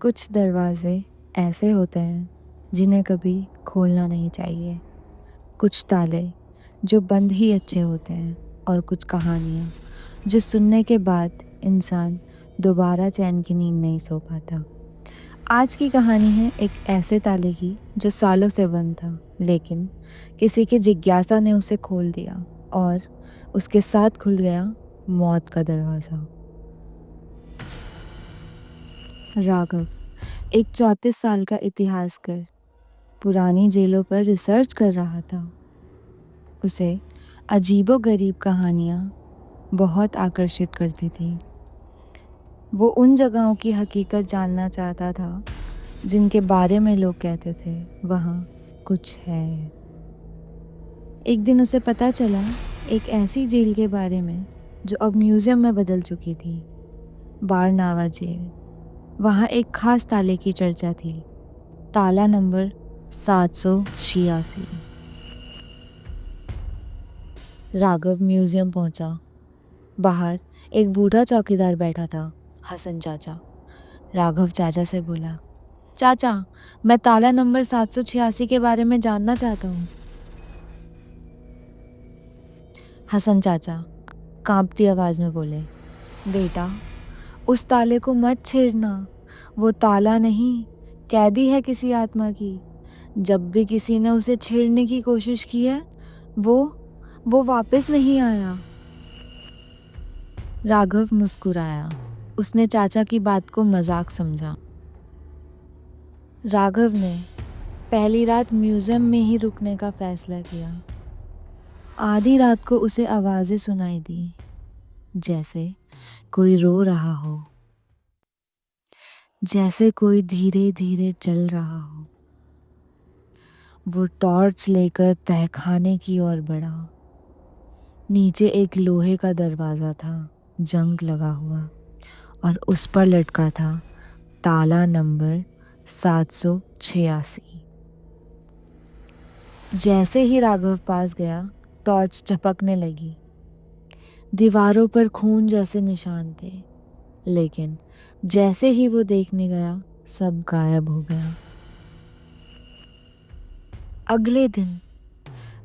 कुछ दरवाज़े ऐसे होते हैं जिन्हें कभी खोलना नहीं चाहिए। कुछ ताले जो बंद ही अच्छे होते हैं और कुछ कहानियाँ जो सुनने के बाद इंसान दोबारा चैन की नींद नहीं सो पाता। आज की कहानी है एक ऐसे ताले की जो सालों से बंद था, लेकिन किसी की जिज्ञासा ने उसे खोल दिया और उसके साथ खुल गया मौत का दरवाज़ा। राघव एक 34 साल का इतिहासकार पुरानी जेलों पर रिसर्च कर रहा था। उसे अजीबो-गरीब कहानियाँ बहुत आकर्षित करती थी। वो उन जगहों की हकीकत जानना चाहता था जिनके बारे में लोग कहते थे वहाँ कुछ है। एक दिन उसे पता चला एक ऐसी जेल के बारे में जो अब म्यूजियम में बदल चुकी थी, बारनावा जेल। वहाँ एक खास ताले की चर्चा थी, ताला नंबर 786। राघव म्यूजियम पहुंचा। बाहर एक बूढ़ा चौकीदार बैठा था, हसन चाचा। राघव चाचा से बोला, चाचा, मैं ताला नंबर 786 के बारे में जानना चाहता हूँ। हसन चाचा कांपती आवाज में बोले, बेटा, उस ताले को मत छेड़ना। वो ताला नहीं, कैदी है किसी आत्मा की। जब भी किसी ने उसे छेड़ने की कोशिश की है, वो वापस नहीं आया। राघव मुस्कुराया। उसने चाचा की बात को मजाक समझा। राघव ने पहली रात म्यूजियम में ही रुकने का फैसला किया। आधी रात को उसे आवाजें सुनाई दी, जैसे कोई रो रहा हो, जैसे कोई धीरे धीरे चल रहा हो। वो टॉर्च लेकर तहखाने की ओर बढ़ा। नीचे एक लोहे का दरवाजा था, जंग लगा हुआ, और उस पर लटका था ताला नंबर 786। जैसे ही राघव पास गया, टॉर्च चपकने लगी। दीवारों पर खून जैसे निशान थे, लेकिन जैसे ही वो देखने गया, सब गायब हो गया। अगले दिन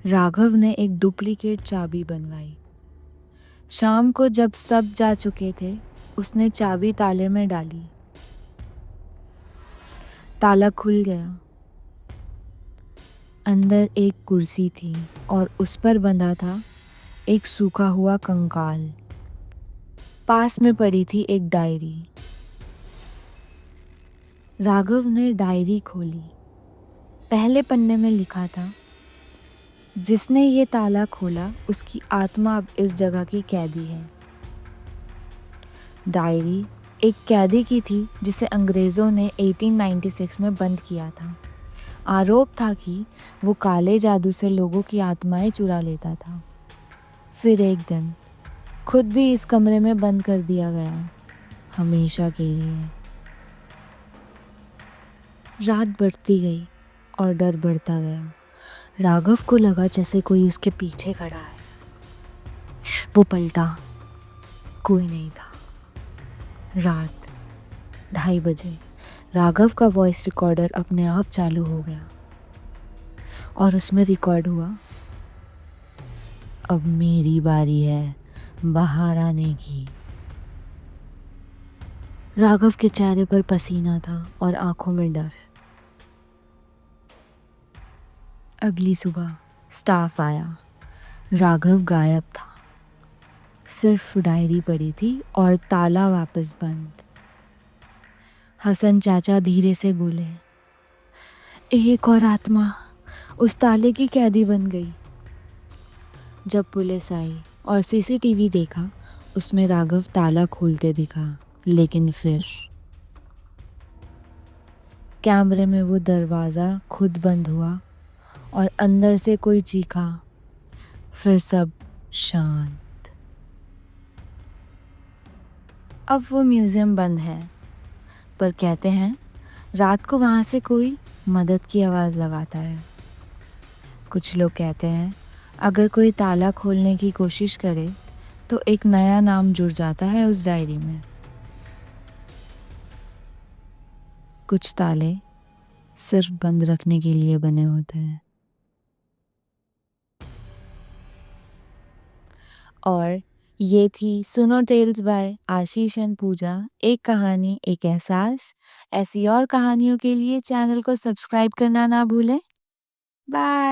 राघव ने एक डुप्लीकेट चाबी बनवाई। शाम को जब सब जा चुके थे, उसने चाबी ताले में डाली। ताला खुल गया। अंदर एक कुर्सी थी और उस पर बंधा था एक सूखा हुआ कंकाल। पास में पड़ी थी एक डायरी। राघव ने डायरी खोली। पहले पन्ने में लिखा था, जिसने ये ताला खोला उसकी आत्मा अब इस जगह की कैदी है। डायरी एक कैदी की थी जिसे अंग्रेज़ों ने 1896 में बंद किया था। आरोप था कि वो काले जादू से लोगों की आत्माएं चुरा लेता था। फिर एक दिन खुद भी इस कमरे में बंद कर दिया गया, हमेशा के लिए। रात बढ़ती गई और डर बढ़ता गया। राघव को लगा जैसे कोई उसके पीछे खड़ा है। वो पलटा, कोई नहीं था। रात 2:30 बजे राघव का वॉइस रिकॉर्डर अपने आप चालू हो गया और उसमें रिकॉर्ड हुआ, अब मेरी बारी है बाहर आने की। राघव के चेहरे पर पसीना था और आंखों में डर। अगली सुबह स्टाफ आया। राघव गायब था। सिर्फ डायरी पड़ी थी और ताला वापस बंद। हसन चाचा धीरे से बोले, एक और आत्मा उस ताले की कैदी बन गई। जब पुलिस आई और सीसीटीवी देखा, उसमें राघव ताला खोलते दिखा, लेकिन फिर कैमरे में वो दरवाज़ा खुद बंद हुआ और अंदर से कोई चीखा। फिर सब शांत। अब वो म्यूज़ियम बंद है, पर कहते हैं रात को वहाँ से कोई मदद की आवाज़ लगाता है। कुछ लोग कहते हैं अगर कोई ताला खोलने की कोशिश करे तो एक नया नाम जुड़ जाता है उस डायरी में। कुछ ताले सिर्फ बंद रखने के लिए बने होते हैं। और ये थी सुनो टेल्स बाय आशीष एंड पूजा, एक कहानी एक एहसास। ऐसी और कहानियों के लिए चैनल को सब्सक्राइब करना ना भूलें। बाय।